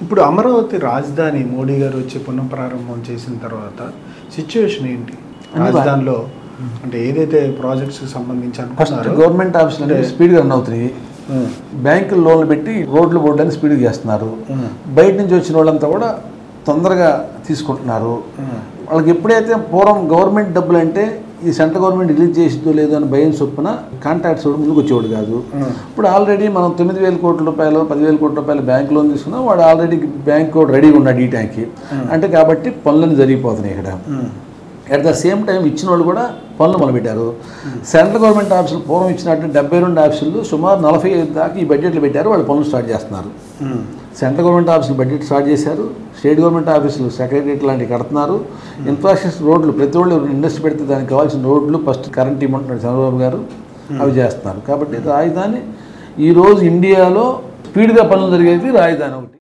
ఇప్పుడు అమరావతి రాజధాని మోడీ గారు వచ్చి పునఃప్రారంభం చేసిన తర్వాత సిచ్యువేషన్ ఏంటి రాజధానిలో? అంటే ఏదైతే ప్రాజెక్ట్స్కి సంబంధించి ఫస్ట్ గవర్నమెంట్ ఆఫీసులు స్పీడ్గా రన్ అవుతున్నాయి, బ్యాంకులు లోన్లు పెట్టి రోడ్లు బోర్డులని స్పీడ్గా చేస్తున్నారు, బయట నుంచి వచ్చిన వాళ్ళంతా కూడా తొందరగా తీసుకుంటున్నారు. వాళ్ళకి ఎప్పుడైతే పూర్వం గవర్నమెంట్ డబ్బులు అంటే ఈ సెంట్రల్ గవర్నమెంట్ రిలీజ్ చేసిద్దో లేదో అని భయం చొప్పున కాంట్రాక్ట్స్ ముందుకు వచ్చేవాడు కాదు. ఇప్పుడు ఆల్రెడీ మనం 9,000 కోట్ల రూపాయలు 10,000 కోట్ల రూపాయలు బ్యాంక్ లోన్ తీసుకున్నాం, వాడు ఆల్రెడీ బ్యాంక్ కూడా రెడీగా ఉన్నాడు ఈ టైంకి అంటే, కాబట్టి పనులన్నీ జరిగిపోతున్నాయి ఇక్కడ. అట్ ద సేమ్ టైం ఇచ్చిన వాళ్ళు కూడా పనులు మొదలుపెట్టారు. సెంట్రల్ గవర్నమెంట్ ఆఫీసులు పూర్వం ఇచ్చినట్టు 72 ఆఫీసులు సుమారు 45 దాకా ఈ బడ్జెట్లు పెట్టారు, వాళ్ళు పనులు స్టార్ట్ చేస్తున్నారు. సెంట్రల్ గవర్నమెంట్ ఆఫీసులు బడ్జెట్ స్టార్ట్ చేశారు, స్టేట్ గవర్నమెంట్ ఆఫీసులు సెక్రటరియట్ లాంటివి కడుతున్నారు, ఇన్ఫ్రాస్ట్రక్చర్ రోడ్లు ప్రతి వాళ్ళు ఇండస్ట్రీ పెడితే దానికి కావాల్సిన రోడ్లు ఫస్ట్ కరెంట్ ఇవ్వమంటున్నారు చంద్రబాబు గారు, అవి చేస్తున్నారు. కాబట్టి రాజధాని ఈరోజు ఇండియాలో స్పీడ్గా పనులు జరిగేది రాజధాని ఒకటి.